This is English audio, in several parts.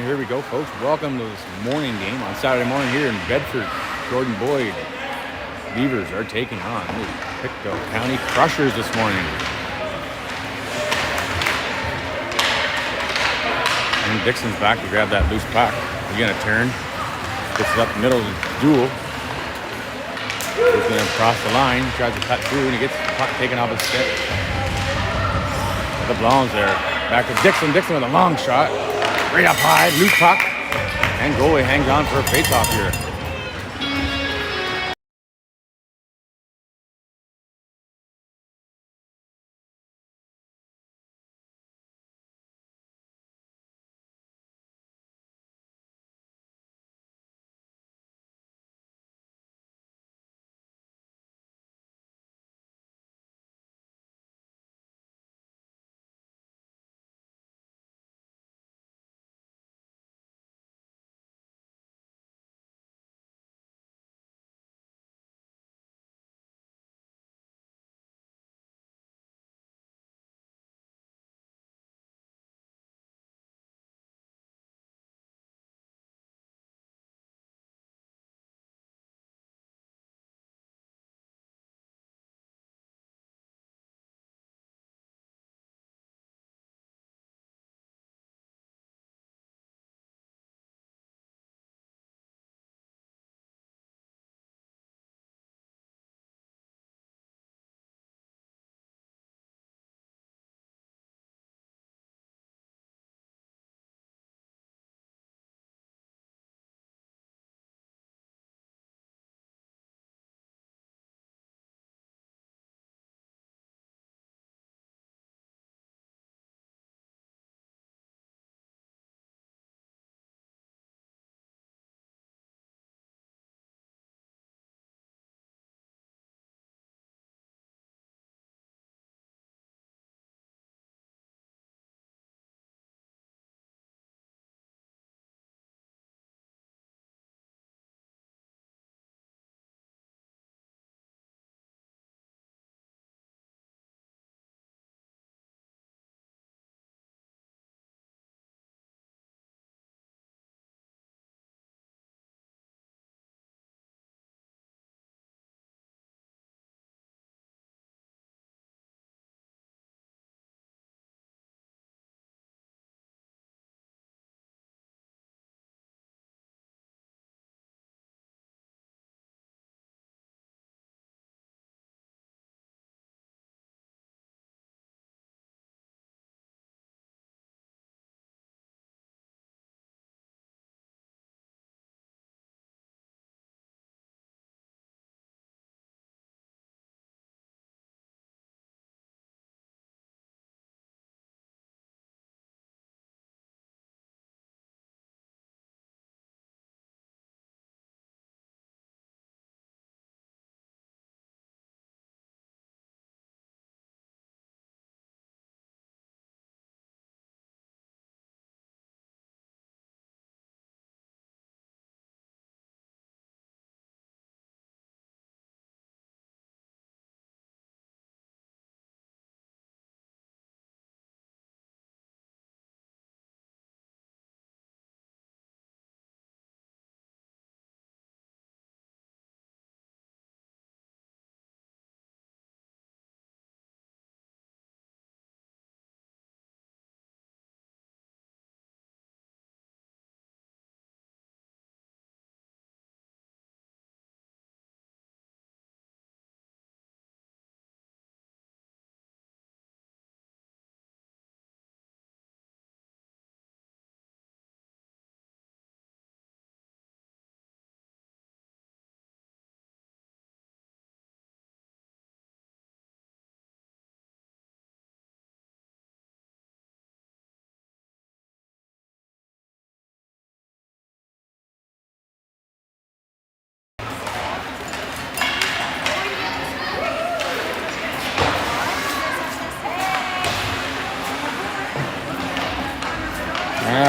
And here we go, folks. Welcome to this morning game on Saturday morning here in Bedford. Jordan Boyd. Beavers are taking on the Pictou County Crushers this morning. And Dixon's back to grab that loose puck. He's going to turn. Gets it up the middle of the duel. He's going to cross the line. Tries to cut through and he gets the puck taken off his stick. The Blondes there. Back to Dixon. Dixon with a long shot. Right up high. Loose puck. And goalie hangs on for a face-off here.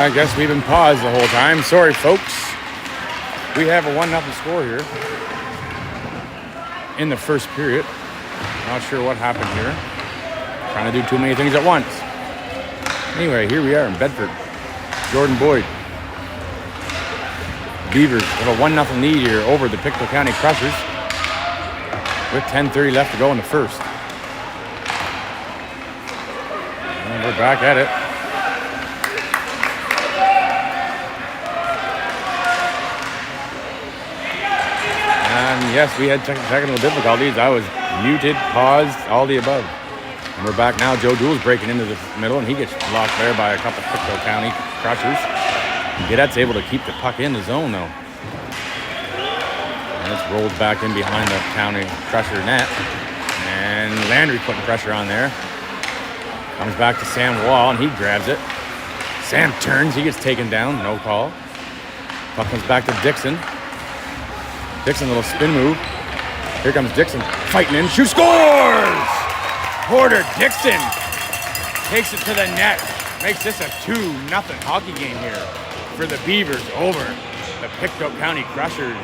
I guess we've been paused the whole time. Sorry, folks. We have a 1-0 score here in the first period. Not sure what happened here. Trying to do too many things at once. Anyway, here we are in Bedford. Jordan Boyd Beavers have a 1-0 lead here over the Pictou County Crushers with 10:30 left to go in the first. And we're back at it. And yes, we had technical difficulties. I was muted, paused, all the above. And we're back now. Joe Dool's breaking into the middle, and he gets blocked there by a couple of Pictou County Crushers. Gadet's able to keep the puck in the zone, though. And it's rolled back in behind the County Crusher net. And Landry putting pressure on there. Comes back to Sam Wall, and he grabs it. Sam turns. He gets taken down. No call. Puck comes back to Dixon. Dixon, little spin move. Here comes Dixon fighting in. Shoot, scores! Porter Dixon takes it to the net. Makes this a 2-0 hockey game here for the Beavers over the Pictou County Crushers.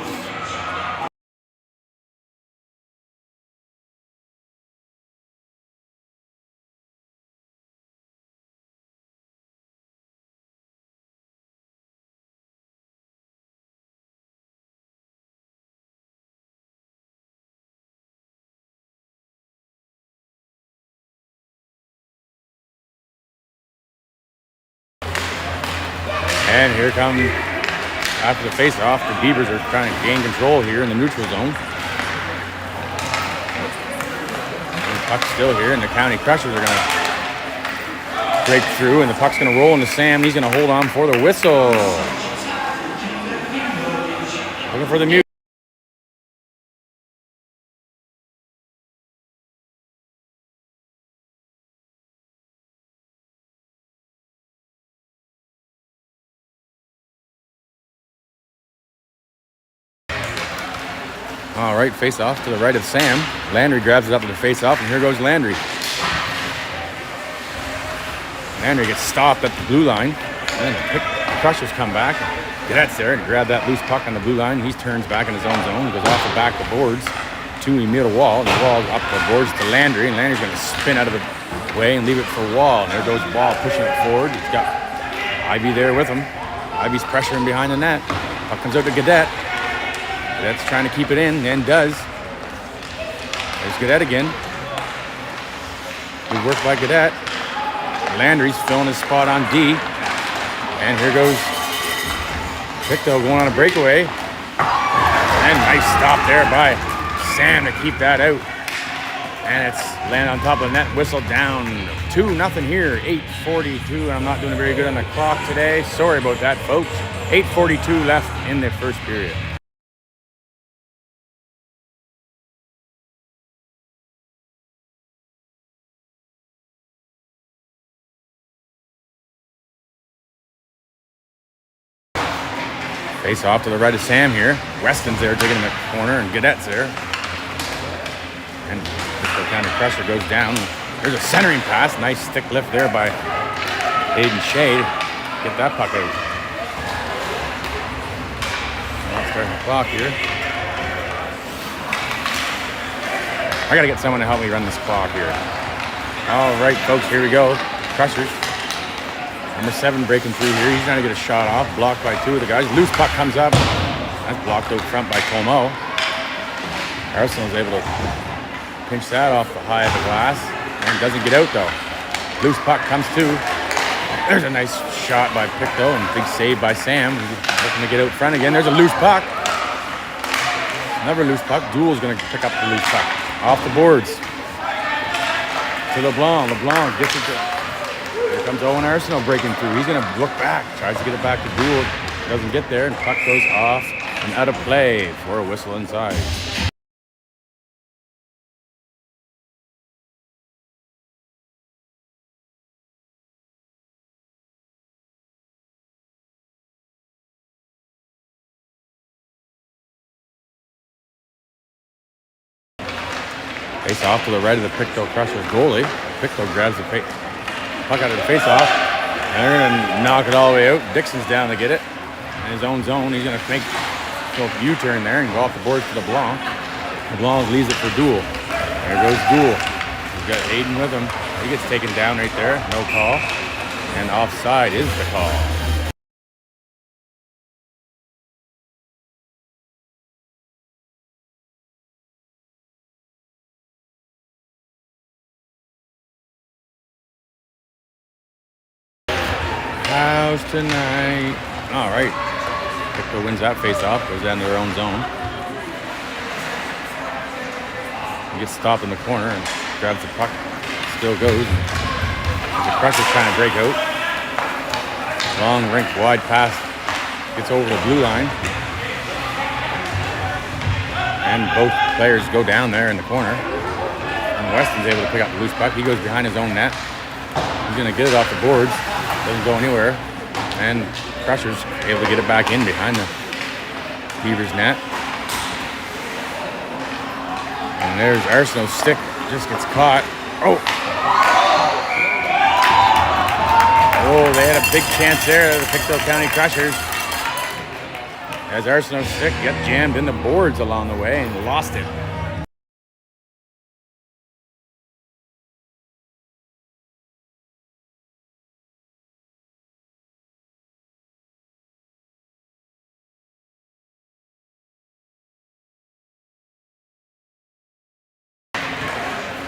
And here comes, after the face-off, the Beavers are trying to gain control here in the neutral zone. And the puck's still here, and the County Crushers are going to break through, and the puck's going to roll into Sam. He's going to hold on for the whistle. Looking for the mute. All right, face-off to the right of Sam. Landry grabs it up to the face-off, and here goes Landry. Landry gets stopped at the blue line. And then the Crushers come back. Gadet's there and grab that loose puck on the blue line. He turns back in his own zone. He goes off the back of the boards to the middle wall. And the wall up the boards to Landry. And Landry's going to spin out of the way and leave it for Wall. And there goes Wall pushing it forward. He's got Ivy there with him. Ivy's pressuring behind the net. Puck comes out to Gadet. Gadet's trying to keep it in, and does. There's Gadet again. Good work by Gadet. Landry's filling his spot on D. And here goes Pictou going on a breakaway. And nice stop there by Sam to keep that out. And it's landed on top of the net, whistle down. 2-0 here, 8:42. And I'm not doing very good on the clock today. Sorry about that, folks. 8:42 left in the first period. Face off to the right of Sam here. Weston's there taking him at the corner, and Gadet's there. And the County Crusher goes down. There's a centering pass. Nice stick lift there by Hayden Shade. Get that puck out. Now starting the clock here. I got to get someone to help me run this clock here. All right, folks, here we go. Crushers. Number 7 breaking through here. He's trying to get a shot off. Blocked by 2 of the guys. Loose puck comes up. That's blocked out front by Tomo. Arsenal's able to pinch that off the high of the glass. And doesn't get out, though. Loose puck comes to. There's a nice shot by Pictou and big save by Sam. He's looking to get out front again. There's a loose puck. Another loose puck. Dool's going to pick up the loose puck. Off the boards. To LeBlanc. LeBlanc gets it to... Here comes Owen Arsenault breaking through. He's going to look back. Tries to get it back to Dool. Doesn't get there, and puck goes off and out of play for a whistle inside. Face off to the right of the Pictou Crushers goalie. Pictou grabs the puck out of the face-off, and they're going to knock it all the way out. Dixon's down to get it in his own zone. He's going to make a U-turn there and go off the boards to LeBlanc. LeBlanc leaves it for Dool. There goes Dool. He's got Aiden with him. He gets taken down right there. No call. And offside is the call. house tonight. All right. Pictou wins that face-off. Goes down to their own zone. He gets stopped in the corner and grabs the puck. Still goes. The Crushers trying to break out. Long rink wide pass. Gets over the blue line. And both players go down there in the corner. And Weston's able to pick up the loose puck. He goes behind his own net. He's going to get it off the boards. Doesn't go anywhere. And Crushers able to get it back in behind the Beavers net. And there's Arsenal's stick. Just gets caught. Oh, they had a big chance there, the Pictou County Crushers. As Arsenal's stick got jammed in the boards along the way and lost it.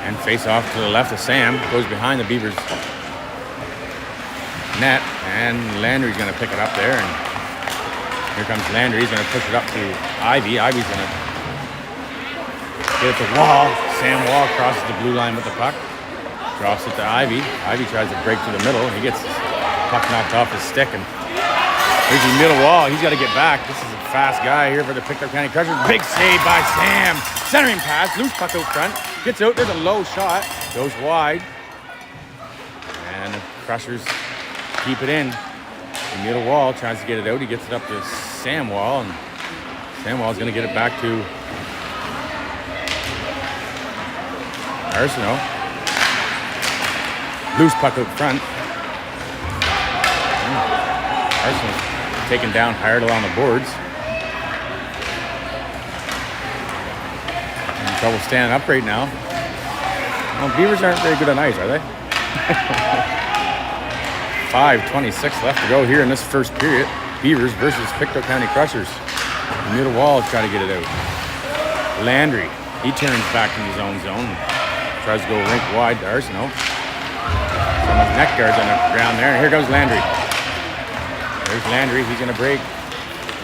And face off to the left of Sam, goes behind the Beavers net, and Landry's going to pick it up there, and here comes Landry. He's going to push it up to Ivy. Ivy's going to get it to Wall. Sam Wall crosses the blue line with the puck, drops it to Ivy. Ivy tries to break through the middle. He gets his puck knocked off his stick, and here's the middle Wall. He's got to get back. This is a fast guy here for the Pictou County Crushers. Big save by Sam. Centering pass, loose puck out front. Gets out. There's a low shot. Goes wide, and the Crushers keep it in. The middle Wall tries to get it out. He gets it up to Sam Wall, and Sam Wall is going to get it back to Arsenault. Loose puck out front. Arsenault taken down hard along the boards. In trouble standing up right now. Well, Beavers aren't very good on ice, are they? 5:26 left to go here in this first period. Beavers versus Pictou County Crushers. The middle Wall is trying to get it out. Landry, he turns back in his own zone. Tries to go rink wide to Arsenault. Someone's neck guard's on the ground there. And here goes Landry. There's Landry. He's going to break.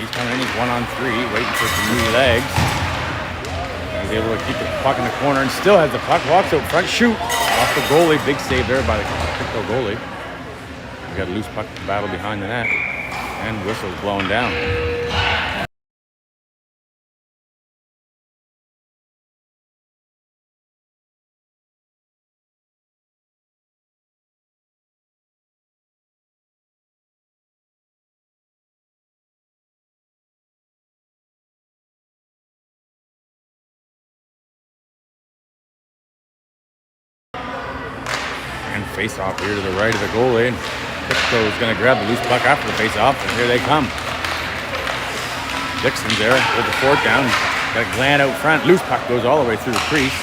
He's coming in. He's 1-on-3, waiting for some new legs. He's able to keep the puck in the corner and still has the puck. Walks out front. Shoot! Off the goalie. Big save there by the Pictou goalie. We got a loose puck battle behind the net. And whistles blowing down. And face off here to the right of the goalie. And Pictou is going to grab the loose puck after the face off, and here they come. Dixon's there, hold the fort down. Got a Glenn out front. Loose puck goes all the way through the crease.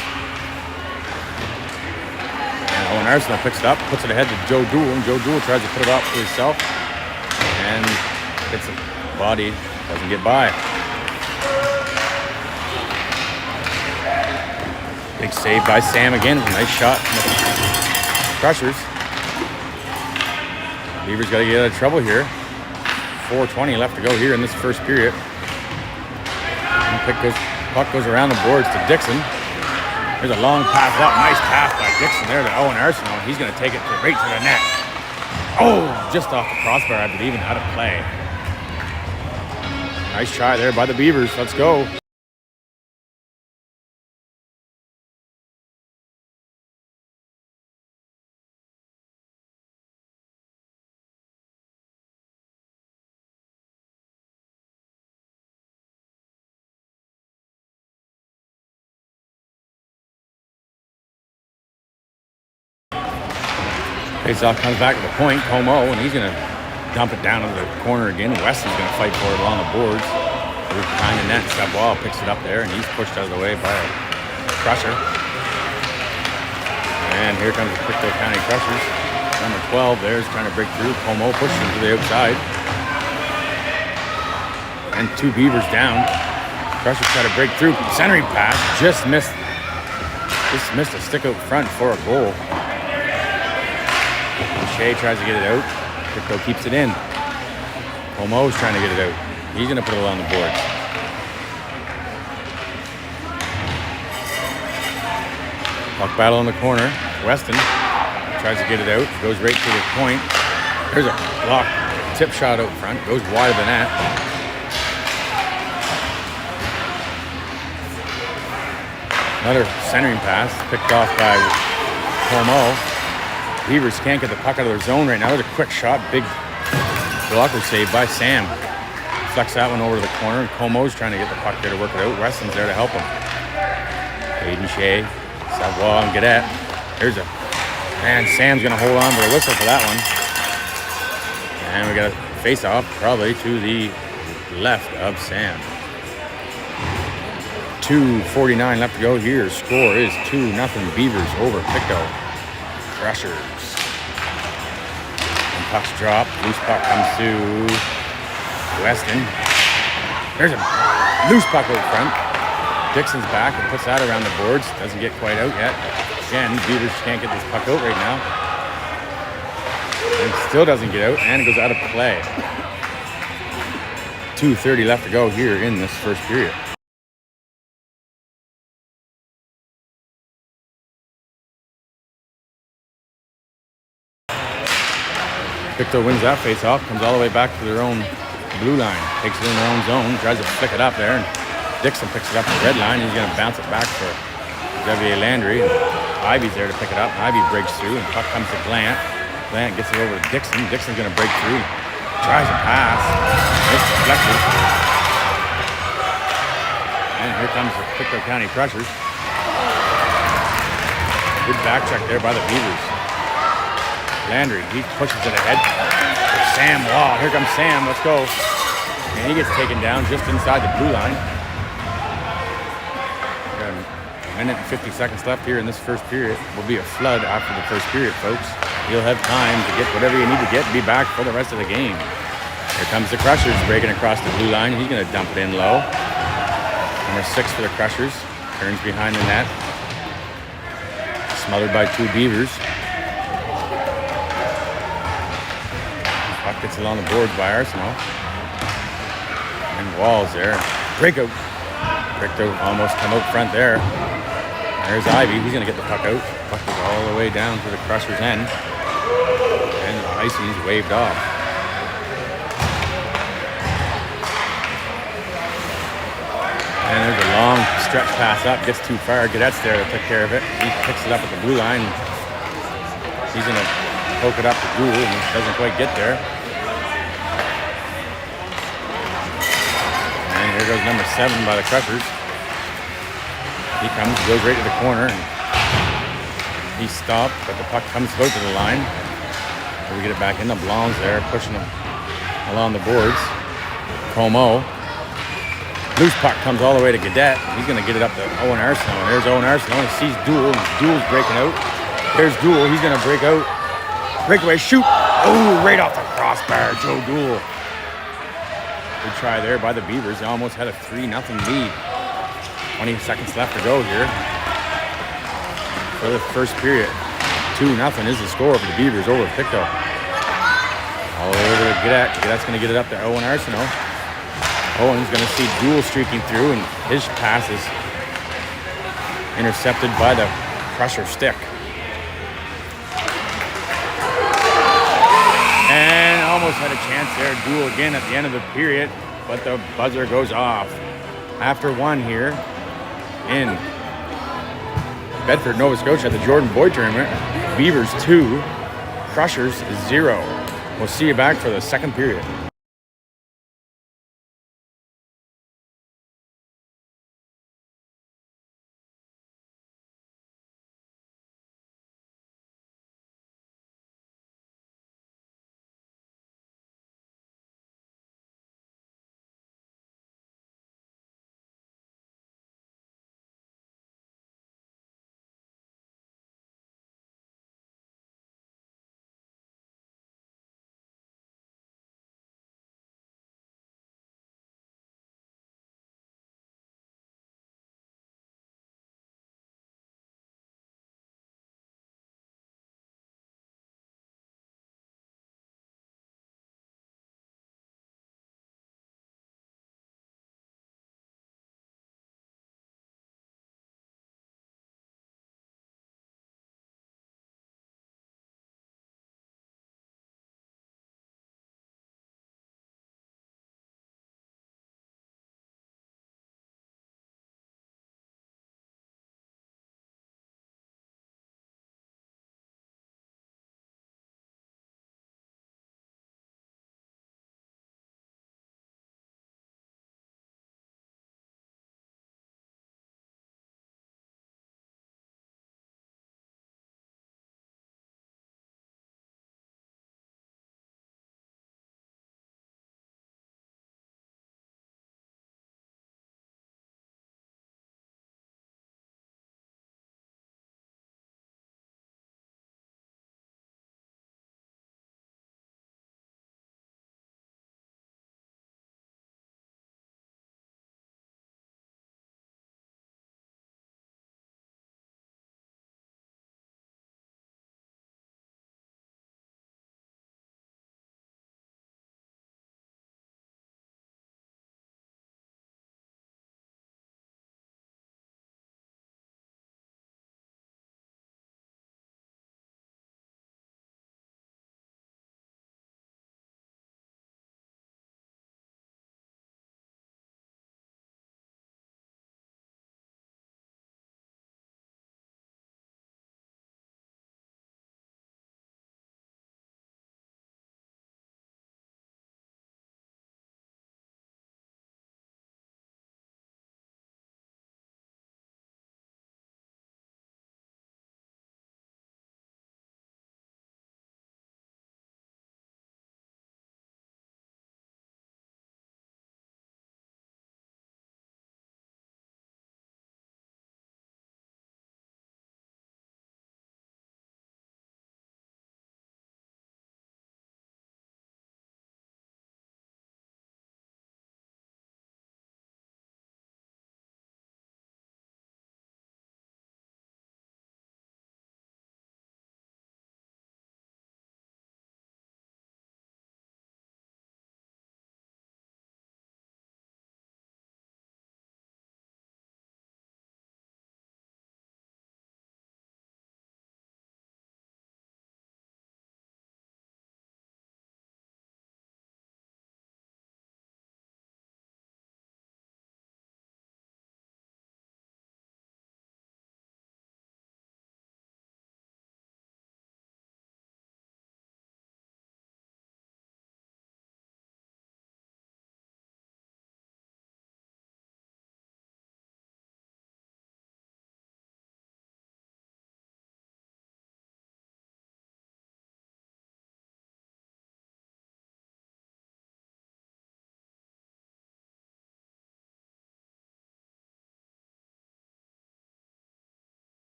And Owen Arsenault picks it up, puts it ahead to Joe Dool, and Joe Dool tries to put it off to himself. And hits the body, doesn't get by. Big save by Sam again. Nice shot from the Crushers. Beavers got to get out of trouble here. 4:20 left to go here in this first period. And puck goes around the boards to Dixon. There's a long pass up. Nice pass by Dixon there to Owen Arsenault. He's going to take it right to the net. Oh, just off the crossbar, I believe, and out of play. Nice try there by the Beavers. Let's go. Faceoff comes back to the point, Como, and he's going to dump it down into the corner again. Weston's going to fight for it along the boards. He's behind the net. Savoie picks it up there, and he's pushed out of the way by a Crusher. And here comes the Pictou County Crushers. Number 12 there is trying to break through. Como pushes him to the outside. And two Beavers down. Crushers try to break through. Centering pass. Just missed a stick out front for a goal. Shea tries to get it out. Pictou keeps it in. Comeau's trying to get it out. He's going to put it on the board. Puck battle in the corner. Weston tries to get it out. Goes right to the point. There's a block. Tip shot out front. Goes wide of the net. Another centering pass. Picked off by Comeau. Beavers can't get the puck out of their zone right now. There's a quick shot. Big blocker save by Sam. Flex that one over to the corner. And Comeau's trying to get the puck there to work it out. Weston's there to help him. Aiden Shea. Savoie and Gaudette. Here's a... Man, Sam's going to hold on to the whistle for that one. And we got a face-off probably to the left of Sam. 2:49 left to go here. Score is 2-0 Beavers over Pictou. Crushers. And puck's dropped. Loose puck comes to Weston. There's a loose puck out front. Dixon's back and puts that around the boards. Doesn't get quite out yet. Again, Beavers can't get this puck out right now. And still doesn't get out, and it goes out of play. 2:30 left to go here in this first period. Pictou wins that face-off, comes all the way back to their own blue line. Takes it in their own zone, tries to flick it up there, and Dixon picks it up the red line. He's going to bounce it back for Xavier Landry. Ivy's there to pick it up. Ivy breaks through, and puck comes to Glant. Glant gets it over to Dixon. Dixon's going to break through. Tries a pass. It's deflected. And here comes the Pictou County Crushers. Good back check there by the Beavers. Landry, he pushes it ahead. Sam Law. Here comes Sam. Let's go. And he gets taken down just inside the blue line. A minute and 50 seconds left here in this first period. Will be a flood after the first period, folks. You'll have time to get whatever you need to get and be back for the rest of the game. Here comes the Crushers breaking across the blue line. He's going to dump it in low. Number 6 for the Crushers. Turns behind the net. Smothered by 2 Beavers. Puck gets along the boards by Arsenault. And Walls there. Breakout. Pictou almost come out front there. There's Ivy. He's going to get the puck out. Puck is all the way down to the Crushers' end. And the icing's waved off. And there's a long stretch pass up. Gets too far. Gaudette's there to take care of it. He picks it up at the blue line. He's going to poke it up to Gould, and it doesn't quite get there. And here goes number 7 by the Crushers. He comes, goes right to the corner, and he's stopped, but the puck comes out to the line. So we get it back in. The Blondes there, pushing him along the boards. Comeau. Loose puck comes all the way to Gaudette. He's going to get it up to Owen Arsenault. And there's Owen Arsenault. He sees Duel, and Duel's breaking out. There's Duel. He's going to break out. Breakaway, shoot. Oh, right off the crossbar, Joe Duel. Good try there by the Beavers. They almost had a 3-0 lead. 20 seconds left to go here for the first period. 2-0 is the score for the Beavers over Pictou. All the way over to Gaudette. Gaudette's going to get it up to Owen Arsenault. Owen's going to see Duel streaking through, and his pass is intercepted by the Crusher stick. And almost had a chance there. Duel again at the end of the period, but the buzzer goes off. After 1 here in Bedford, Nova Scotia at the Jordan Boyd Tournament, Beavers 2, Crushers 0. We'll see you back for the second period.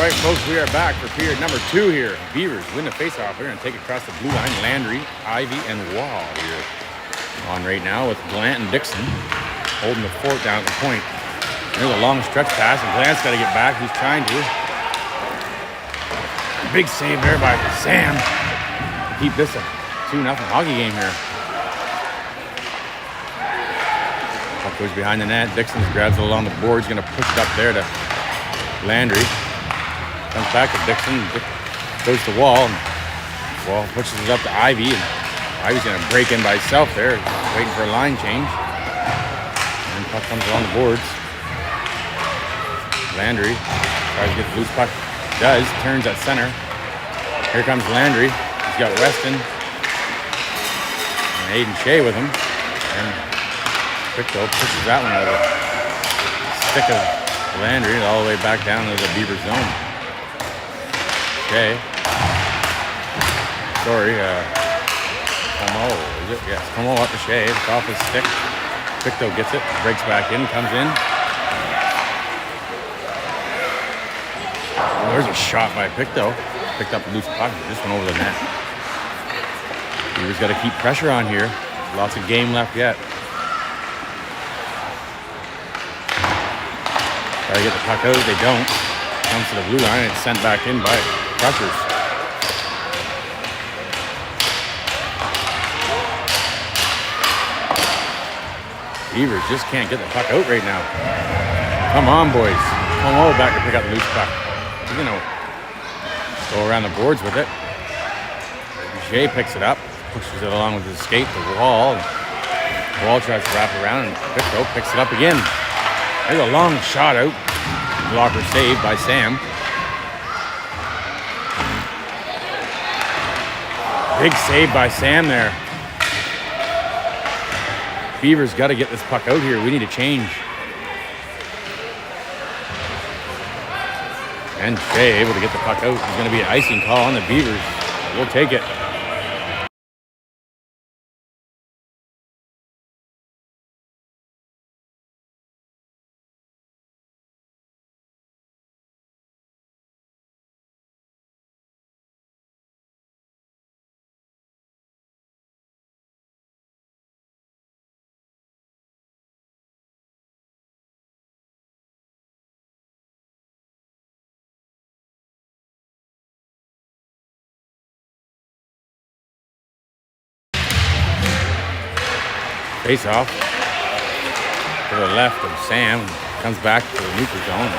right, folks, we are back for period number 2 here. Beavers win the faceoff. They're going to take it across the blue line. Landry, Ivy, and Wall here on right now with Glant and Dixon holding the fort down at the point. There's a long stretch pass, and Glant's got to get back. He's trying to. Big save there by Sam. Keep this a 2-0 hockey game here. Puck goes behind the net. Dixon grabs it along the board. He's going to push it up there to Landry. Comes back to Dixon. Goes to Wall. And Wall pushes it up to Ivy. And Ivy's going to break in by himself there. Waiting for a line change. And puck comes along the boards. Landry tries to get the loose puck. Does. Turns at center. Here comes Landry. He's got Weston. And Aiden Shea with him. And Pictou pushes that one out of the stick of Landry all the way back down to the Beaver zone. Shea. Sorry. Como. Is it? Yes. Como up to Shea. It's off his stick. Pictou gets it. Breaks back in. Comes in. There's a shot by Pictou. Picked up a loose puck. Just went over the net. Beavers got to keep pressure on here. Lots of game left yet. Try to get the puck out. They don't. Comes to the blue line. It's sent back in by Crushers. Beavers just can't get the puck out right now. Come on, boys. Come on back to pick up the loose puck. He's going to go around the boards with it. Jay picks it up, pushes it along with his skate to Wall. Wall tries to wrap around, and Pictou picks it up again. There's a long shot out. Blocker saved by Sam. Big save by Sam there. Beavers got to get this puck out here. We need a change. And Shea able to get the puck out. There's going to be an icing call on the Beavers. We'll take it. Face off to the left of Sam. Comes back to the neutral zone.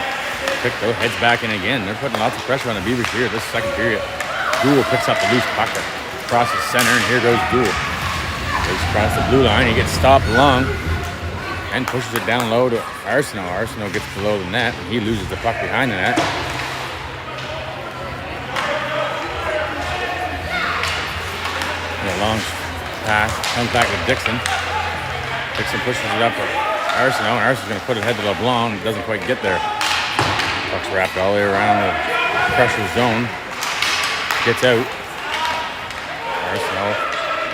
Pictou heads back in again. They're putting lots of pressure on the Beavers here this second period. Gould picks up the loose puck. Crosses center, and here goes Gould. Goes across the blue line. He gets stopped long and pushes it down low to Arsenault. Arsenault gets below the net, and he loses the puck behind the net. And a long pass. Comes back to Dixon. Dixon pushes it up to Arsenault, and Arsenault's going to put it head to LeBlanc. Doesn't quite get there. Puck's wrapped all the way around the pressure zone. Gets out.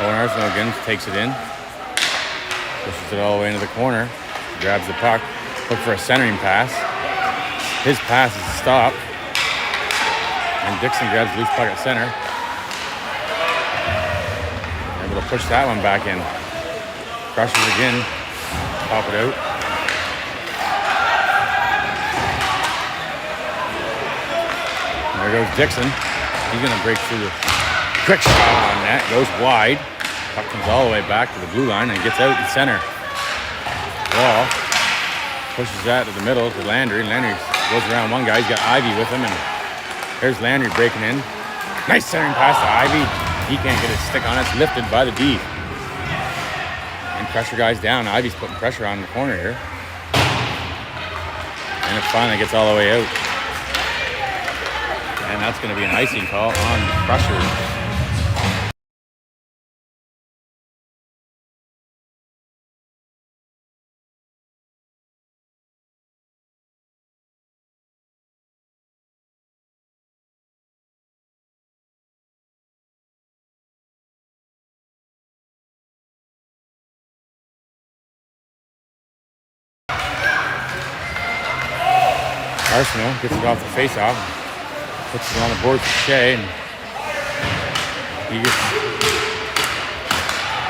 Arsenault again takes it in. Pushes it all the way into the corner. Grabs the puck. Look for a centering pass. His pass is stopped. And Dixon grabs the loose puck at center. Able to push that one back in. Crushers again. Pop it out. There goes Dixon. He's going to break through the quick shot on that. Goes wide. Puck comes all the way back to the blue line and gets out in center. Wall pushes that to the middle to Landry. Landry goes around one guy. He's got Ivy with him. And there's Landry breaking in. Nice centering pass to Ivy. He can't get his stick on it. It's lifted by the D. Pressure guys down. Ivy's putting pressure on the corner here. And it finally gets all the way out. And that's going to be an icing call on Crushers. Arsenault gets it off the face-off. Puts it on the board for Shea, and he gets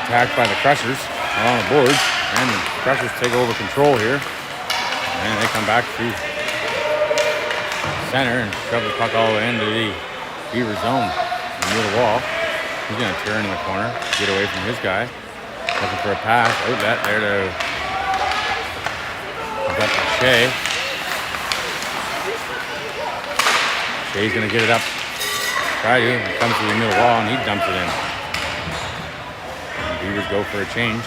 attacked by the Crushers on the boards, and the Crushers take over control here, and they come back through center and shove the puck all the way into the Beaver zone near the wall. He's going to turn in the corner, get away from his guy, looking for a pass, outlet there to Shea. Shea's going to get it up. Try to. It comes to the middle wall, and he dumps it in. And Beavers go for a change.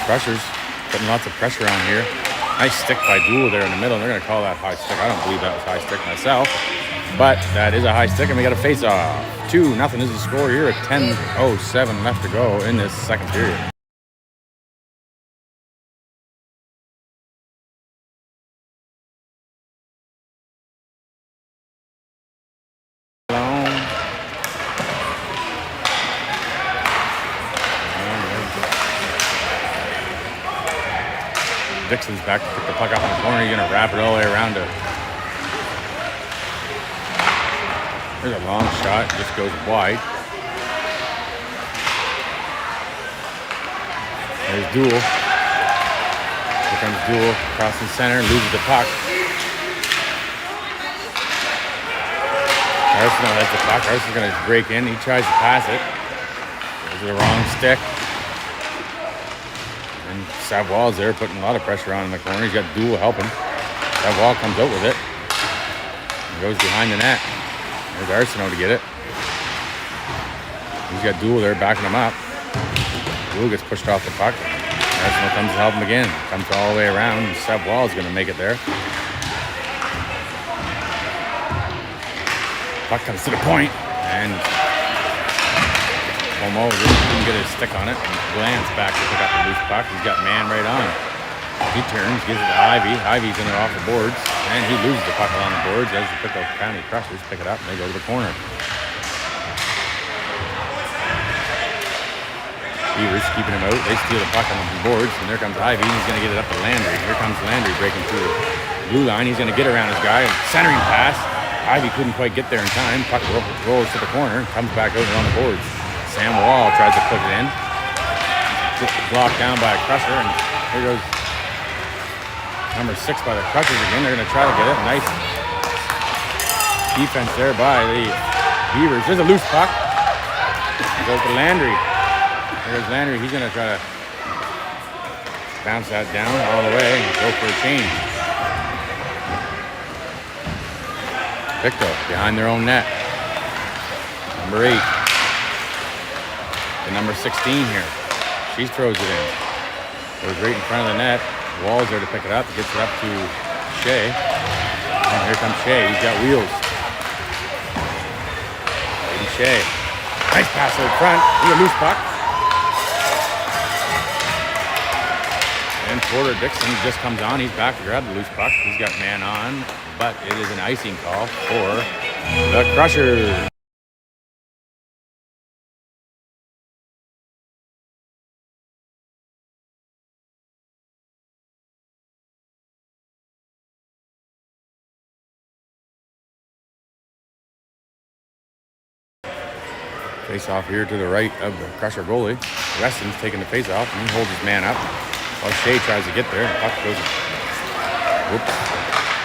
Crushers putting lots of pressure on here. Nice stick by Duel there in the middle. They're going to call that high stick. I don't believe that was high stick myself. But that is a high stick, and we got a face-off. 2-0 is the score here at 10:07 left to go in this second period. Dixon's back to pick the puck up in the corner. He's going to wrap it all the way around to. There's a long shot. Just goes wide. There's Duel. Here comes Duel across the center. Loses the puck. Arsenal has the puck. Arsenal's going to break in. He tries to pass it. There's the wrong stick. And Savoy's there putting a lot of pressure on in the corner. He's got Duel helping. Savoy comes out with it. And goes behind the net. There's Arsenault to get it. He's got Duel there backing him up. Duel gets pushed off the puck. Arsenault comes to help him again. Comes all the way around. Savoy is going to make it there. Puck comes to the point, and Momo didn't get his stick on it. And Glance back to pick up the loose puck. He's got man right on him. He turns, gives it to Ivy. Ivy's in it off the boards, and he loses the puck on the boards as the Pictou County Crushers pick it up, and they go to the corner. Beavers keeping him out. They steal the puck on the boards, and there comes Ivy. He's going to get it up to Landry. Here comes Landry breaking through the blue line. He's going to get around his guy. Centering pass. Ivy couldn't quite get there in time. Puck rolls to the corner, comes back out and on the boards. Sam Wall tries to put it in. Gets blocked down by a Crusher, and here goes number 6 by the Crushers again. They're going to try to get it. Nice defense there by the Beavers. There's a loose puck. Goes to Landry. There's Landry. He's going to try to bounce that down all the way and go for a change. Pictou behind their own net. Number 8. The number 16 here. She throws it in. Goes right in front of the net. Wall's there to pick it up. Gets it up to Shea. And here comes Shea. He's got wheels. And Shea. Nice pass out front. He's a loose puck. And Porter Dixon just comes on. He's back to grab the loose puck. He's got man on. But it is an icing call for the Crushers. Face off here to the right of the Crusher goalie. Weston's taking the face off, and he holds his man up while Shea tries to get there. The puck goes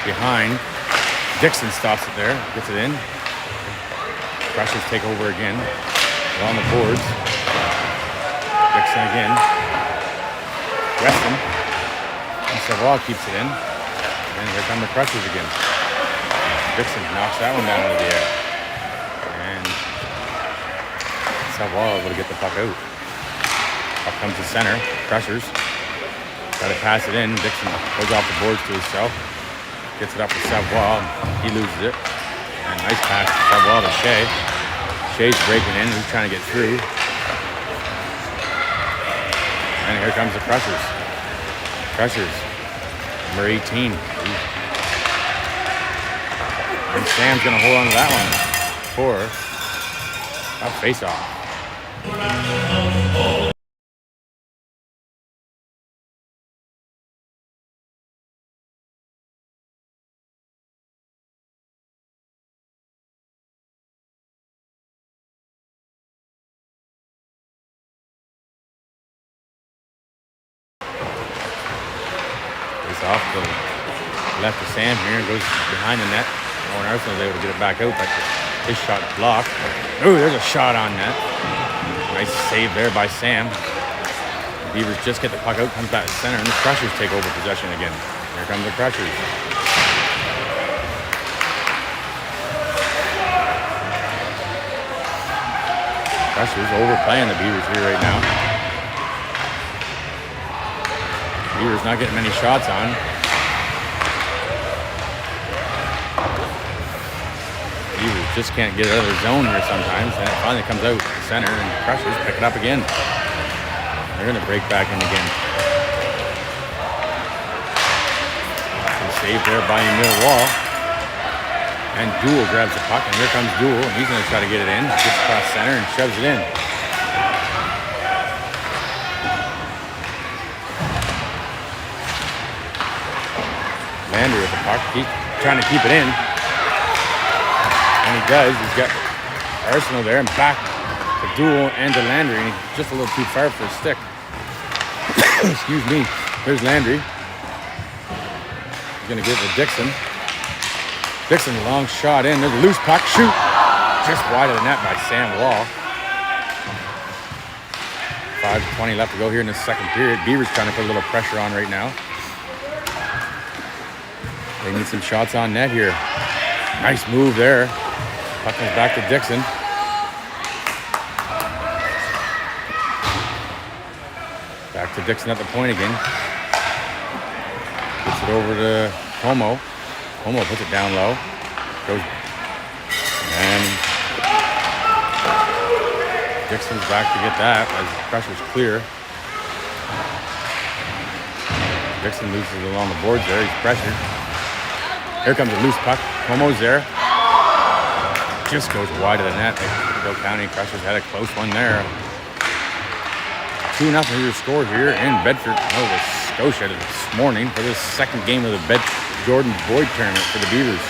behind. Dixon stops it there, gets it in. Crushers take over again. They're on the boards. Dixon again. Weston. And Savoy keeps it in. And here come the Crushers again. Dixon knocks that one down into the air. And Savoy able to get the puck out. Puck comes to center. Crushers. Got to pass it in. Dixon goes off the boards to himself. Gets it up to Savoy. He loses it. And nice pass to Savoy to Shea. Shea's breaking in. He's trying to get through. And here comes the Crushers. Crushers. Number 18. And Sam's going to hold on to that one for a face-off. off to the left of Sam here. Goes behind the net. Owen Arsenal is able to get it back out, but his shot blocked. Ooh, there's a shot on net. Nice save there by Sam. The Beavers just get the puck out, comes back to center, and the Crushers take over possession again. Here comes the Crushers. Crushers overplaying the Beavers here right now. Beavers not getting many shots on. Beavers just can't get it out of their zone here sometimes, and it finally comes out to the center, and the Crushers pick it up again. They're going to break back in again. Saved there by Emil Wall. And Duel grabs the puck, and here comes Duel, and he's going to try to get it in. Gets across center and shoves it in. Landry with the puck. He's trying to keep it in. And he does. He's got Arsenal there and back to Duel and to Landry. And he's just a little too far for his stick. Excuse me. There's Landry. He's going to give it to Dixon. Dixon, long shot in. There's a loose puck. Shoot. Just wide of the net by Sam Wall. 5:20 left to go here in the second period. Beavers trying to put a little pressure on right now. They need some shots on net here. Nice move there. Puck comes back to Dixon. Back to Dixon at the point again. Gets it over to Como. Como puts it down low. Goes. And Dixon's back to get that as the pressure's clear. Dixon loses it along the boards there. He's pressured. Here comes a loose puck. Como's there. Just goes wide of the net. Pictou County Crushers had a close one there. 2-0 your score here in Bedford, Nova Scotia this morning for this second game of the Jordan Boyd tournament for the Beavers.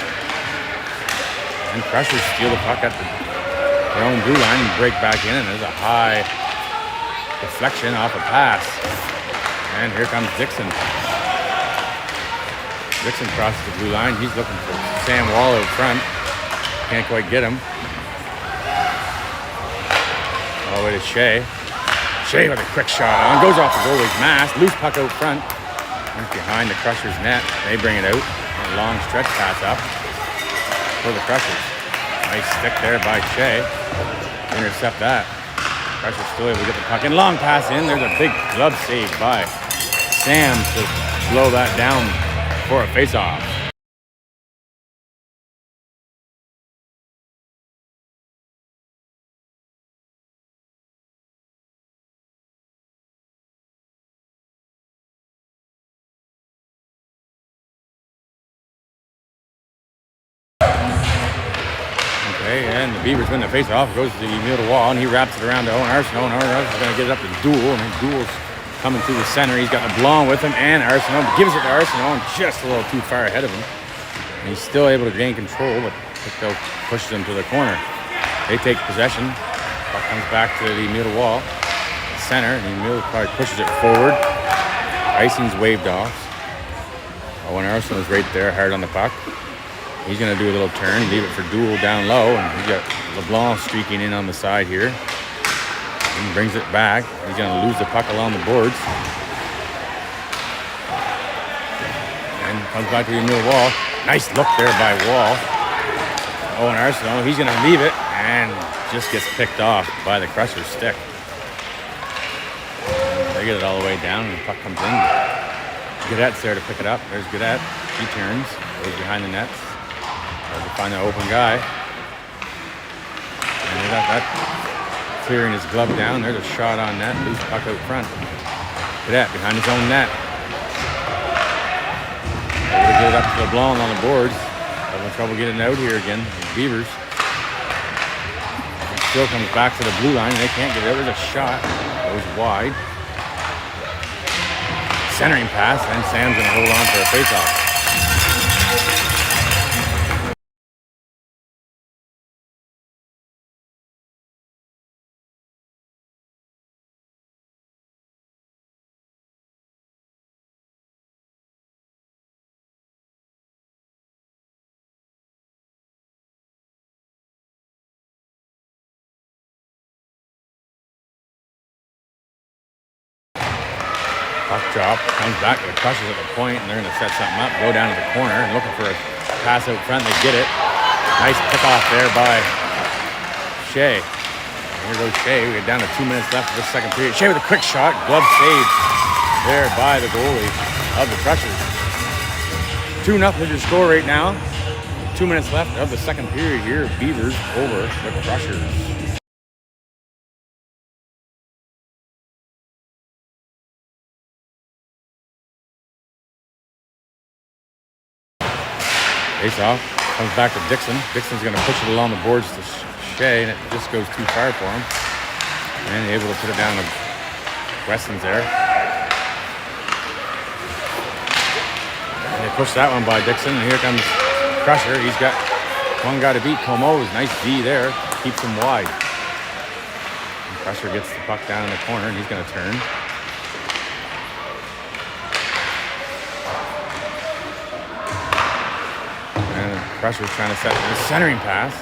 And Crushers steal the puck at their own blue line and break back in, and there's a high deflection off a pass. And here comes Dixon. Dixon crosses the blue line. He's looking for Sam Wall out front. Can't quite get him. All the way to Shea. Shea with a quick shot on. Goes off the goalie's mask. Loose puck out front. Went behind the Crushers' net. They bring it out. A long stretch pass up for the Crushers. Nice stick there by Shea. Intercept that. Crushers still able to get the puck in. Long pass in. There's a big glove save by Sam to slow that down for a face-off. And the Beavers win the face-off. Goes to the middle of the wall, and he wraps it around to Owen Arsenal. And Owen Arsenal's going to get it up to Duel, and then Duel's coming through the center. He's got LeBlanc with him, and Arsenal gives it to Arsenal, and just a little too far ahead of him. And he's still able to gain control, but Pictou pushes him to the corner. They take possession. Puck comes back to the middle wall, center, and Emil probably pushes it forward. Icing's waved off. Owen Arsenal is right there, hard on the puck. He's going to do a little turn, leave it for Duel down low, and he's got LeBlanc streaking in on the side here. He brings it back. He's going to lose the puck along the boards. And comes back to the middle wall. Nice look there by Wall. Owen Arsenal, he's going to leave it, and just gets picked off by the Crushers' stick. They get it all the way down, and the puck comes in. Goodette's there to pick it up. There's Goodette. He turns, goes behind the nets. To find the open guy. And they got that clearing his glove down. There's a shot on net. Loose puck out front. Goodette behind his own net. Able to get it up to LeBlanc on the boards. Having trouble getting out here again. The Beavers. It still comes back to the blue line, and they can't get it out. There's a shot. Goes wide. Centering pass, and Sam's going to hold on for a face-off. Puck drop, comes back to the Crushers at the point, and they're going to set something up, go down to the corner, and looking for a pass out front. They get it. Nice pick off there by Shea. Here goes Shea. We get down to 2 minutes left of the second period. Shea with a quick shot, glove save there by the goalie of the Crushers. 2-0 is your score right now. 2 minutes left of the second period here. Beavers over the Crushers. Face off, comes back to Dixon. Dixon's going to push it along the boards to Shea, and it just goes too far for him. And able to put it down to Weston's there. And they push that one by Dixon, and here comes Crusher. He's got one guy to beat. Comeau's nice D there, keeps him wide. And Crusher gets the puck down in the corner, and he's going to turn. Crusher's trying to set the centering pass.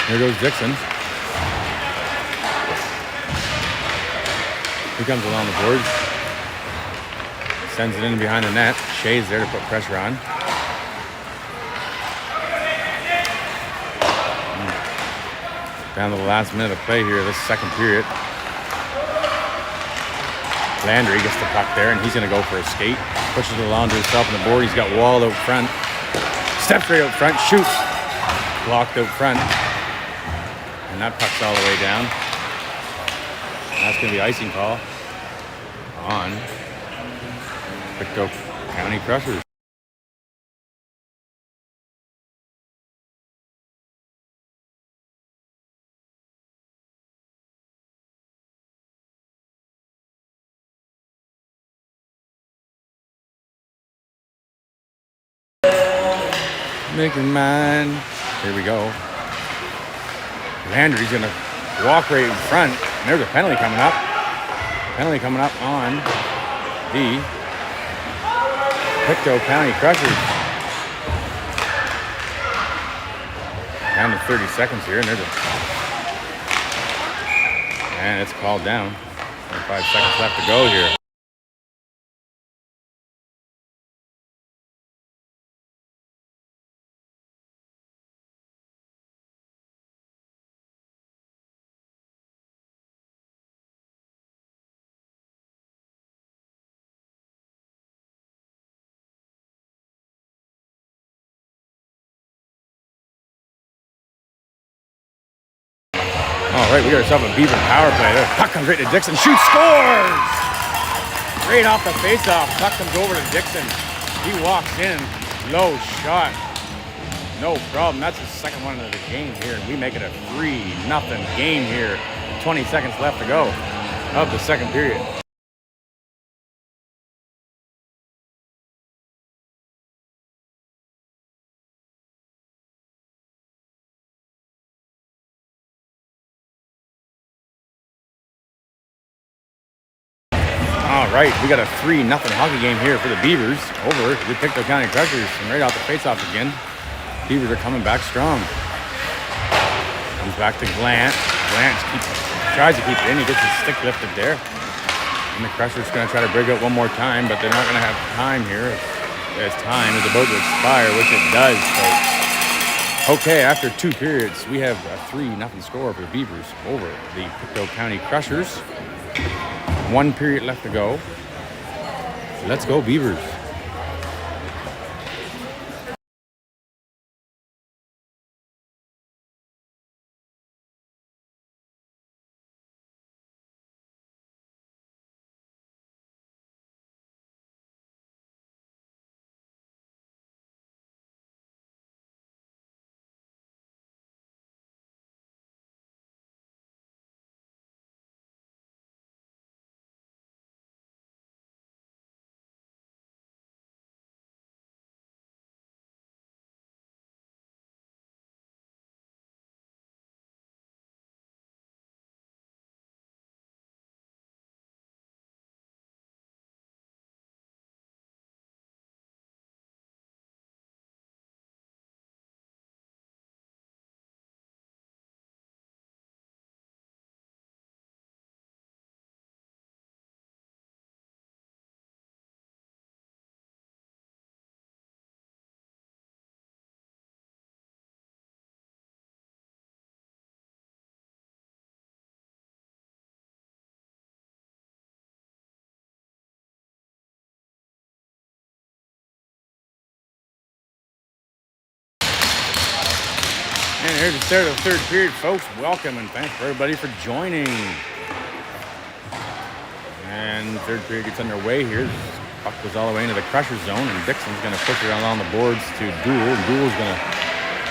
Here goes Dixon. He comes along the boards. Sends it in behind the net. Shea's there to put pressure on. Down to the last minute of play here, this second period. Landry gets the puck there, and he's going to go for a skate. Pushes it along to himself on the board. He's got Wall out front. Steps right out front. Shoots. Blocked out front. And that puck's all the way down. And that's going to be icing call on Pictou County Crushers. Make your mind. Here we go. Landry's going to walk right in front. And there's a penalty coming up. Penalty coming up on the Pictou County Crushers. Down to 30 seconds here, and and it's called down. 25 seconds left to go here. All right, we got ourselves a Beaver power play. The puck comes right to Dixon. Shoots, scores! Right off the face-off. Puck comes over to Dixon. He walks in. Low shot. No problem. That's the second one of the game here. And we make it a 3-0 game here. 20 seconds left to go of the second period. All right, we got a 3-0 hockey game here for the Beavers over the Pictou County Crushers. And right off the face-off again, Beavers are coming back strong. Comes back to Glant. Glant tries to keep it in. He gets his stick lifted there. And the Crushers going to try to break out one more time, but they're not going to have time here. As time is about to expire, which it does, folks. Okay, after 2 periods, we have a 3-0 score for the Beavers over the Pictou County Crushers. 1 period left to go. Let's go, Beavers. And here's the start of the third period, folks. Welcome and thanks for everybody for joining. And third period gets underway here. Puck goes all the way into the Crusher zone, and Dixon's going to push it along the boards to Dool. And Dool's going to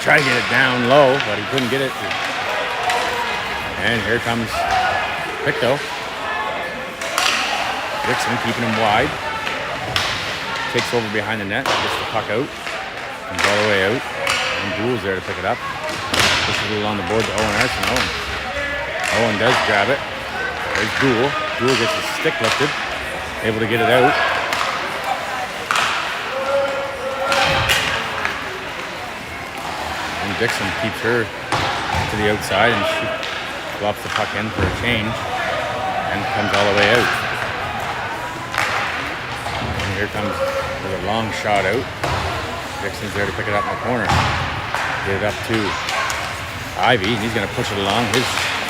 try to get it down low, but he couldn't get it. And here comes Pictou. Dixon keeping him wide. Takes over behind the net, gets the puck out. Comes all the way out. And Dool's there to pick it up. Pushes it along the board to Owen Arsenault. Owen does grab it. There's Dool. Dool gets his stick lifted. Able to get it out. And Dixon keeps her to the outside and she flops the puck in for a change. And comes all the way out. And here comes with a long shot out. Dixon's there to pick it up in the corner. Get it up to Ivy, and he's going to push it along. His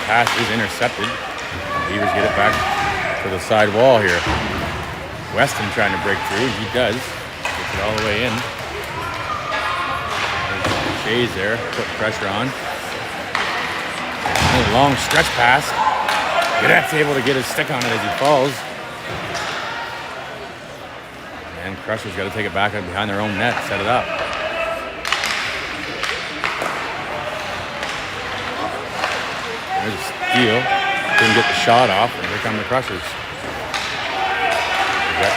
pass is intercepted. Beavers get it back to the side wall here. Weston trying to break through. He does. Gets it all the way in. There's Shays there, putting pressure on. And a long stretch pass. Gadet's able to get his stick on it as he falls. And Crusher's got to take it back up behind their own net, set it up. There's a steal. Didn't get the shot off, and here come the Crushers. We got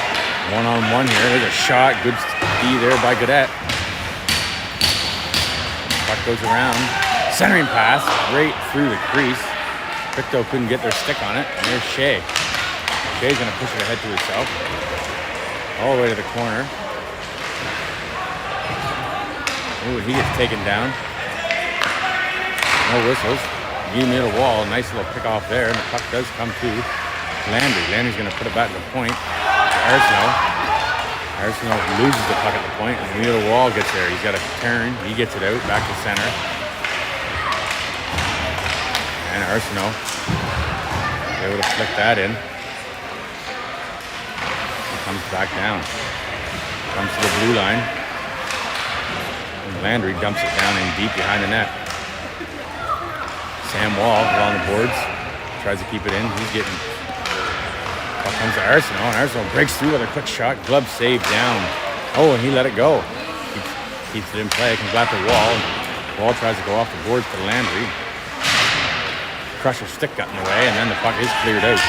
one-on-one here. There's a shot. Good D there by Gadet. Puck goes around. Centering pass right through the crease. Pictou couldn't get their stick on it, and there's Shea. Shea's going to push it ahead to himself. All the way to the corner. Ooh, he gets taken down. No whistles. He made a wall. Nice little pick off there. And the puck does come to Landry. Landry's going to put it back to the point. Arsenault. Arsenault loses the puck at the point. And Neil Wall gets there. He's got a turn. He gets it out. Back to center. And Arsenault able to flick that in. Comes back down. Comes to the blue line. And Landry dumps it down in deep behind the net. Sam Wall along the boards. Tries to keep it in. He's getting... Puck comes to Arsenault. And Arsenault breaks through with a quick shot. Glove save down. Oh, and he let it go. Keeps it in play. Comes back to Wall. Wall tries to go off the boards to Landry. Crusher's stick got in the way. And then the puck is cleared out.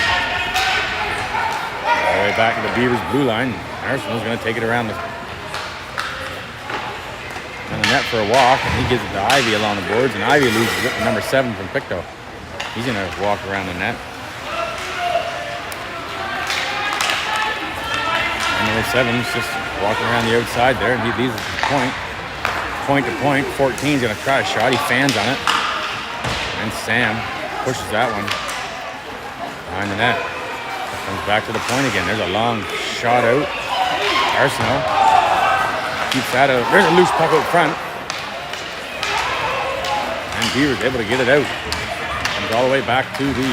All the way back to the Beavers blue line. Arsenault's going to take it around the net for a walk, and he gives it to Ivy along the boards, and Ivy loses it to number 7 from Pictou. He's going to walk around the net. And number 7's just walking around the outside there, and he leaves it to the point. Point to point. 14's going to try a shot. He fans on it. And Sam pushes that one behind the net. Comes back to the point again. There's a long shot out. Arsenault keeps that out. There's a loose puck out front. And Beavers able to get it out. Comes all the way back to the...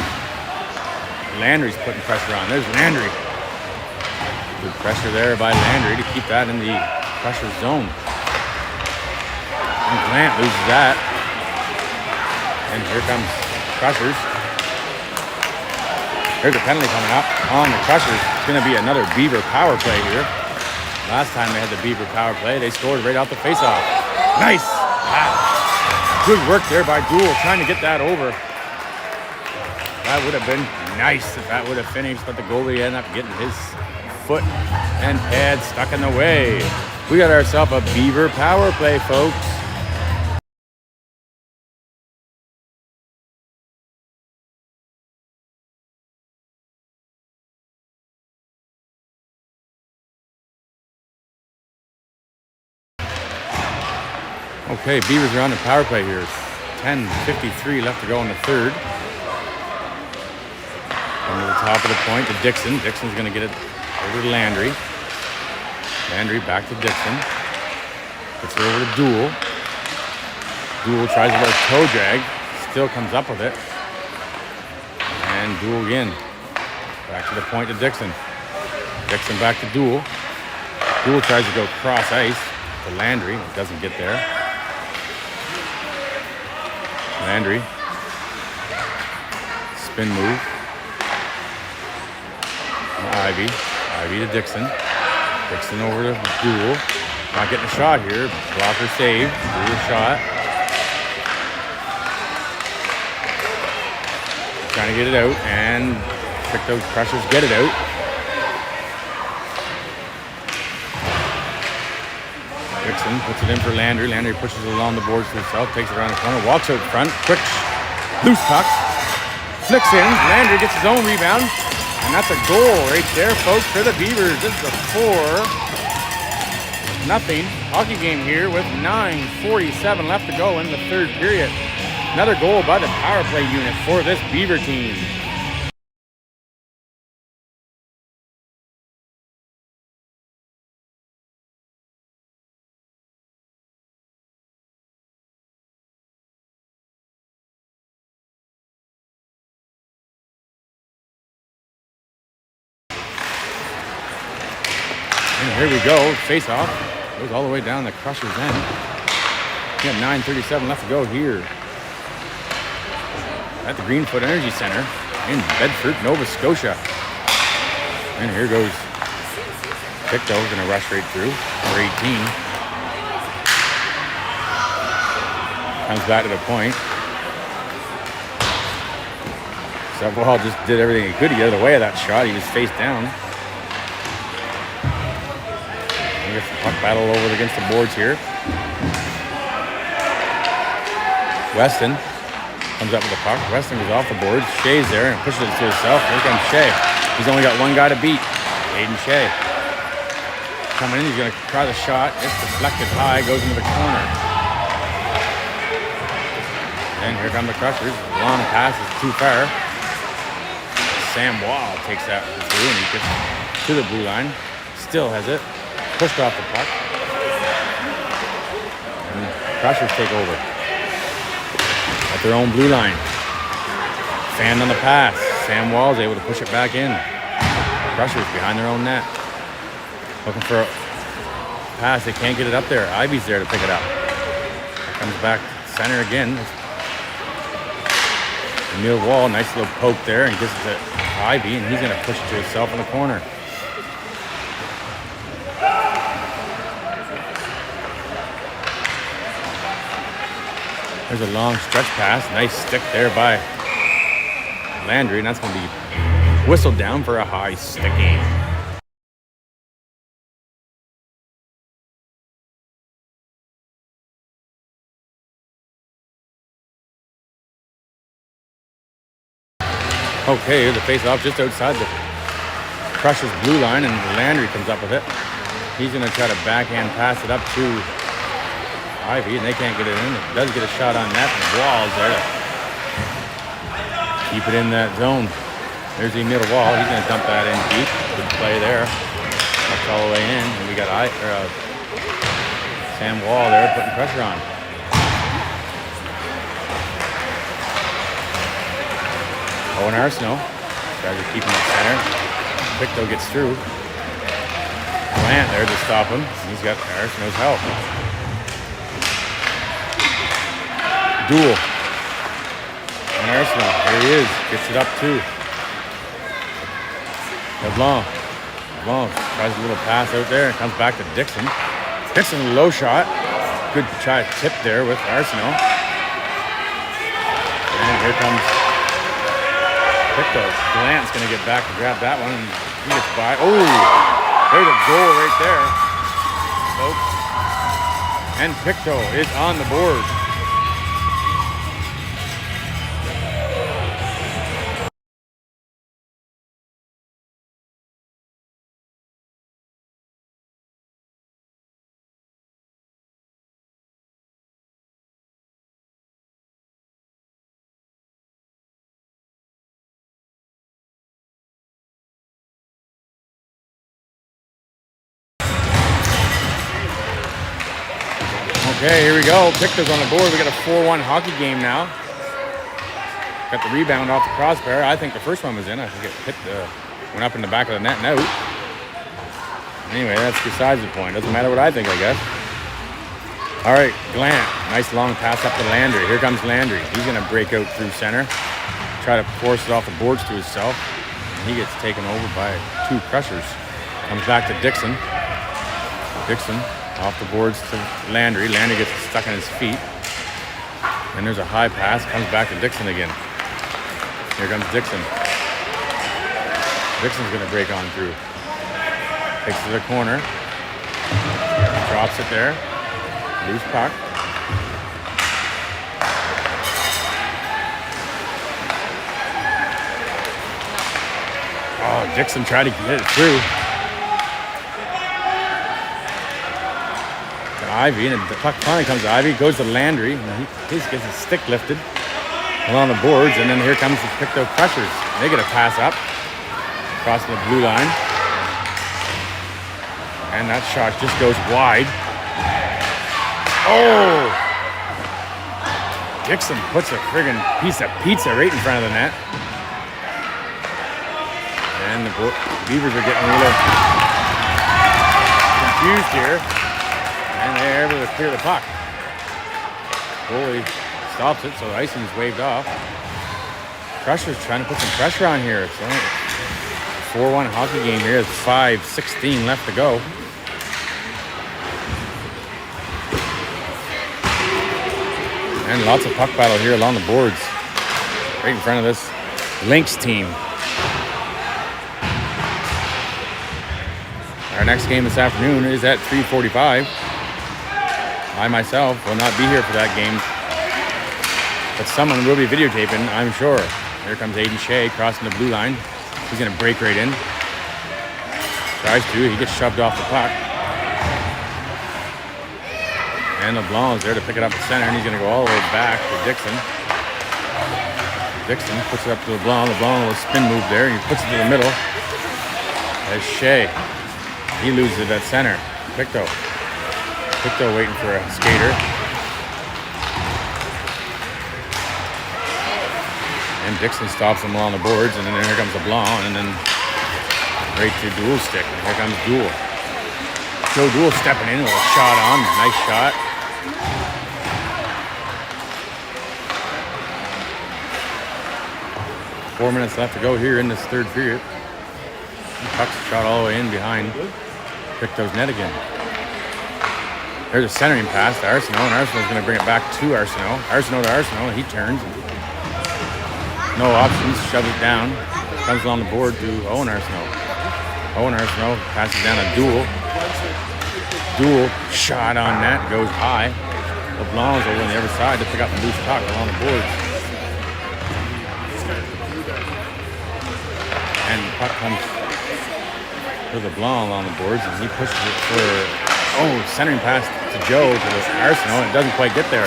Landry's putting pressure on. There's Landry. Good pressure there by Landry to keep that in the Crusher zone. And Grant loses that. And here comes Crushers. There's a penalty coming up on the Crushers. It's going to be another Beaver power play here. Last time they had the Beaver power play, they scored right off the faceoff. Nice pass. Good work there by Dool trying to get that over. That would have been nice if that would have finished, but the goalie ended up getting his foot and pad stuck in the way. We got ourselves a Beaver power play, folks. Okay, Beavers are on the power play here. 10:53 left to go in the third. Come to the top of the point to Dixon. Dixon's going to get it over to Landry. Landry back to Dixon. Gets it over to Dool. Dool tries a little toe drag. Still comes up with it. And Dool again. Back to the point to Dixon. Dixon back to Dool. Dool tries to go cross ice to Landry. It doesn't get there. Landry. Spin move. Ivy. Ivy to Dixon. Dixon over to Duel. Not getting a shot here. Blocker save. Duel shot. Trying to get it out, and Pictou Crushers get it out. Dixon puts it in for Landry. Landry pushes it along the boards to himself, takes it around the corner, walks out front, quick loose puck, flicks in. Landry gets his own rebound, and that's a goal right there, folks, for the Beavers. This is a 4-0 hockey game here with 9:47 left to go in the third period. Another goal by the power play unit for this Beaver team. And here we go, face off. Goes all the way down the Crushers' end. We have 9:37 left to go here at the Greenfoot Energy Center in Bedford, Nova Scotia. And here goes Pictou, gonna rush right through for 18. Comes back to the point. Savoie just did everything he could to get out of the way of that shot. He was face down. We get some puck battle over against the boards here. Weston comes up with the puck. Weston goes off the boards. Shea's there and pushes it to himself. Here comes Shea. He's only got one guy to beat. Aiden Shea. Coming in, he's going to try the shot. It's deflected high, goes into the corner. And here come the Crushers. Long pass is too far. Sam Wall takes that through and he gets to the blue line. Still has it. Pushed off the puck. And Crushers take over at their own blue line. Fanned on the pass. Sam Wall's able to push it back in. Crushers behind their own net. Looking for a pass. They can't get it up there. Ivy's there to pick it up. Comes back center again. Emil Wall, nice little poke there and gets it to Ivy, and he's going to push it to himself in the corner. There's a long stretch pass. Nice stick there by Landry, and that's going to be whistled down for a high stick game. Okay, here's the face-off just outside the Crushers blue line, and Landry comes up with it. He's going to try to backhand pass it up to Ivy, and they can't get it in. It does get a shot on net, and Wall's there to keep it in that zone. There's the middle Wall. He's going to dump that in deep. Good play there. That's all the way in, and we got Sam Wall there putting pressure on. Owen Arsenault tries to keep him at center. Pictou gets through. Plant there to stop him. He's got Arsenault's help. Duel. And Arsenault, here he is. Gets it up too. LeBlanc. LeBlanc tries a little pass out there and comes back to Dixon. Dixon, low shot. Good try tip there with Arsenault. And here comes Pictou. Glant's going to get back to grab that one, and he gets by. Oh, there's a goal right there, folks. And Pictou is on the board. Okay, here we go. Pictou's on the board. We got a 4-1 hockey game now. Got the rebound off the crossbar. I think the first one was in. I think it hit went up in the back of the net and out. Anyway, that's besides the point. Doesn't matter what I think, I guess. All right, Glant. Nice long pass up to Landry. Here comes Landry. He's going to break out through center. Try to force it off the boards to himself. And he gets taken over by 2 Crushers. Comes back to Dixon. Dixon off the boards to Landry. Landry gets stuck on his feet. And there's a high pass. Comes back to Dixon again. Here comes Dixon. Dixon's going to break on through. Takes it to the corner. Drops it there. Loose puck. Oh, Dixon tried to get it through. To Ivy, and the puck finally comes to Ivy. Goes to Landry. And he gets his stick lifted along the boards, and then here comes the Pictou Crushers. They get a pass up. Crossing the blue line. And that shot just goes wide. Oh! Dixon puts a friggin' piece of pizza right in front of the net. And the Beavers are getting a little confused here. And they're able to clear the puck. Goalie stops it, so the icing is waved off. Crushers trying to put some pressure on here. It's only a 4-1 hockey game here. It's 5:16 left to go. And lots of puck battle here along the boards. Right in front of this Lynx team. Our next game this afternoon is at 3:45. I myself will not be here for that game. But someone will be videotaping, I'm sure. Here comes Aiden Shea crossing the blue line. He's going to break right in. Tries to. He gets shoved off the puck. And LeBlanc is there to pick it up at center, and he's going to go all the way back to Dixon. Dixon puts it up to LeBlanc. LeBlanc will spin move there, and he puts it to the middle. There's Shea. He loses it at center. Pictou. Pictou waiting for a skater. And Dixon stops him along the boards, and then here comes LeBlanc, and then right to Duel stick. And here comes Duel. Joe Duel stepping in with a shot on. Nice shot. Four minutes left to go here in this third period. The puck's shot all the way in behind Pictou's net again. There's a centering pass to Arsenault, and Arsenault's going to bring it back to Arsenault. Arsenault to Arsenault, and he turns. No options, shoves it down. Comes along the board to Owen Arsenault. Owen Arsenault passes down a Duel. Duel shot on net, goes high. LeBlanc is over on the other side to pick up the loose puck along the boards. And the puck comes to LeBlanc along the boards, and he pushes it for, centering pass to Joe to Arsenault, and it doesn't quite get there.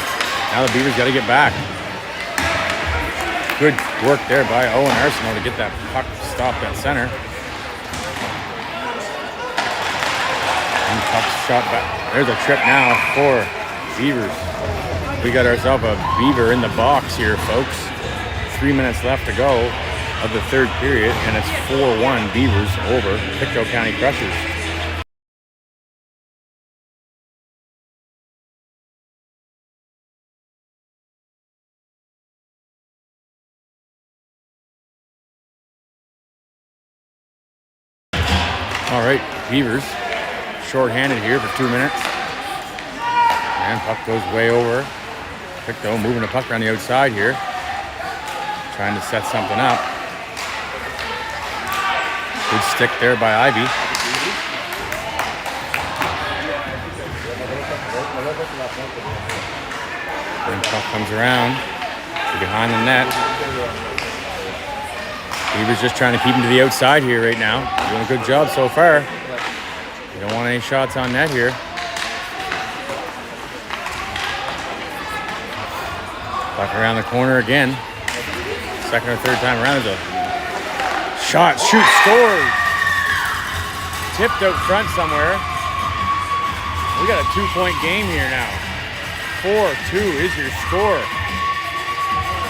Now the Beavers got to get back. Good work there by Owen Arsenault to get that puck stopped at center. And puck shot back. There's a trip now for Beavers. We got ourselves a Beaver in the box here, folks. 3 minutes left to go of the third period, and it's 4-1 Beavers over Pictou County Crushers. All right, Beavers short-handed here for 2 minutes. And puck goes way over. Pictou moving the puck around the outside here. Trying to set something up. Good stick there by Ivy. And puck comes around to behind the net. Beavers just trying to keep him to the outside here right now. Doing a good job so far. You don't want any shots on net here. Puck around the corner again. Second or third time around. There's a shot, shoot, scores. Tipped out front somewhere. We got a 2-point game here now. 4-2 is your score.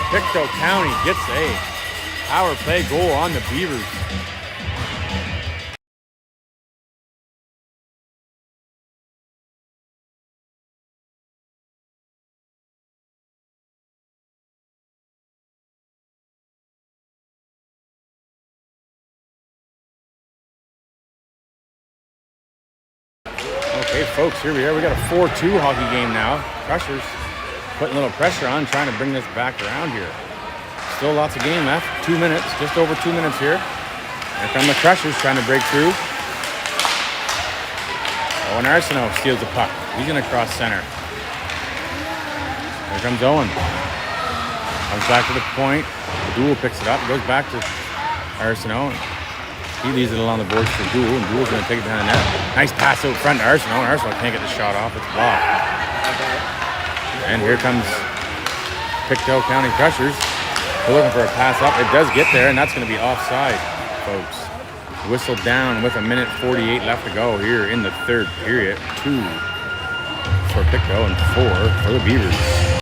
Pictou County gets a power play goal on the Beavers. Hey folks, here we are. We got a 4-2 hockey game now. Crushers putting a little pressure on, trying to bring this back around here. Still lots of game left. 2 minutes, just over 2 minutes here. Here come the Crushers trying to break through. Owen Arsenault steals the puck. He's going to cross center. Here comes Owen. Comes back to the point. Duel picks it up. Goes back to Arsenault. He leaves it along the boards for Duel, and Duel's going to take it down the net. Nice pass out front to Arsenault, and Arsenault can't get the shot off. It's blocked. And here comes Pictou County Crushers. They're looking for a pass up. It does get there, and that's going to be offside, folks. Whistled down with 1:48 left to go here in the third period. 2 for Pictou and 4 for the Beavers.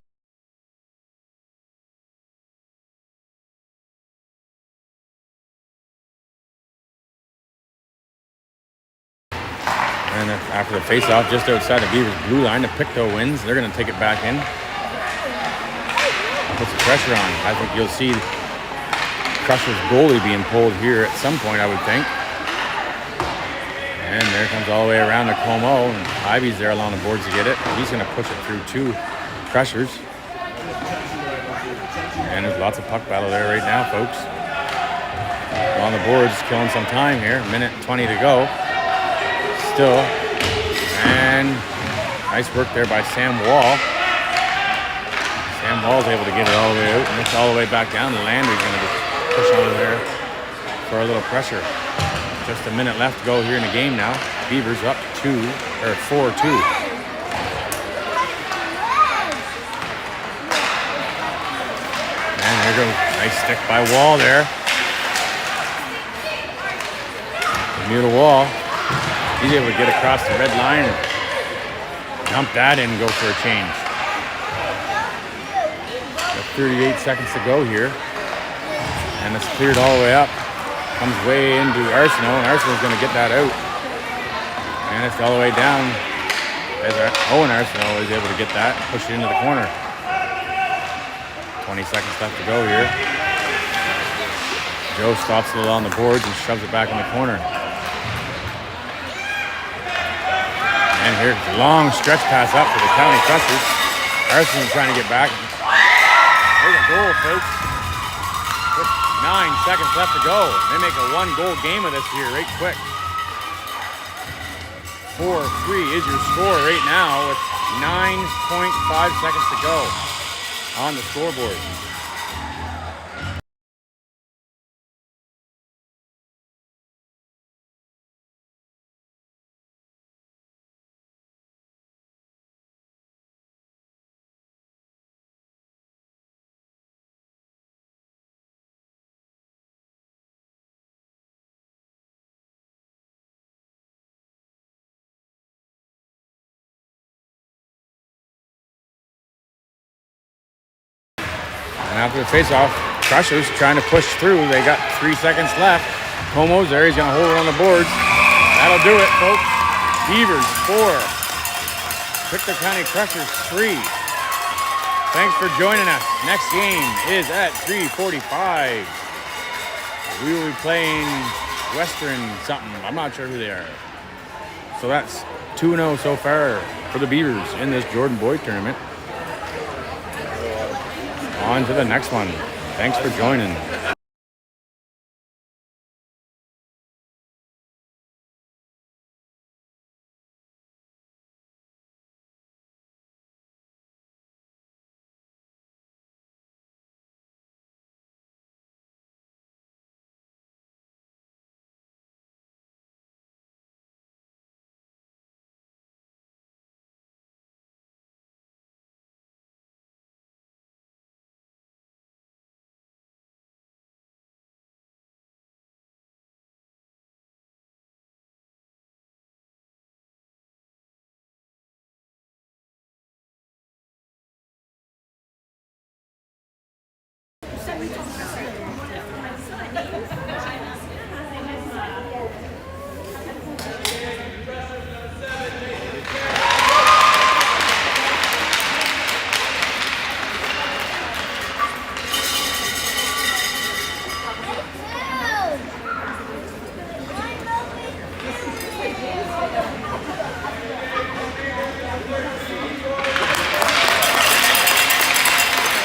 And after the face-off, just outside the Beavers' blue line, the Pictou wins. They're going to take it back in. Put some pressure on. I think you'll see Crushers' goalie being pulled here at some point, I would think. And there comes all the way around to Como, and Ivy's there along the boards to get it. He's going to push it through 2 Crushers. And there's lots of puck battle there right now, folks. On the boards, killing some time here. 1:20 to go. Still. And nice work there by Sam Wall. Sam Wall's able to get it all the way out, and it's all the way back down. Landry's going to push on there for a little pressure. Just a minute left to go here in the game now. Beavers up 4-2. And there goes nice stick by Wall there. Near the Wall. He's able to get across the red line and dump that in and go for a change. 38 seconds to go here. And it's cleared all the way up. Comes way into Arsenault, and Arsenault's going to get that out. And it's all the way down. As Owen Arsenault is able to get that and push it into the corner. 20 seconds left to go here. Joe stops it on the boards and shoves it back in the corner. And here's a long stretch pass up for the County Crushers. Arsenault trying to get back. There's a goal, folks. With 9 seconds left to go. They make a 1-goal game of this here right quick. 4-3 is your score right now with 9.5 seconds to go on the scoreboard. And after the face-off, Crushers trying to push through. They got 3 seconds left. Como's there. He's going to hold it on the boards. That'll do it, folks. Beavers 4. Pictou County Crushers 3. Thanks for joining us. Next game is at 3:45. We will be playing Western something. I'm not sure who they are. So that's 2-0 so far for the Beavers in this Jordan Boyd tournament. On to the next one. Thanks for joining.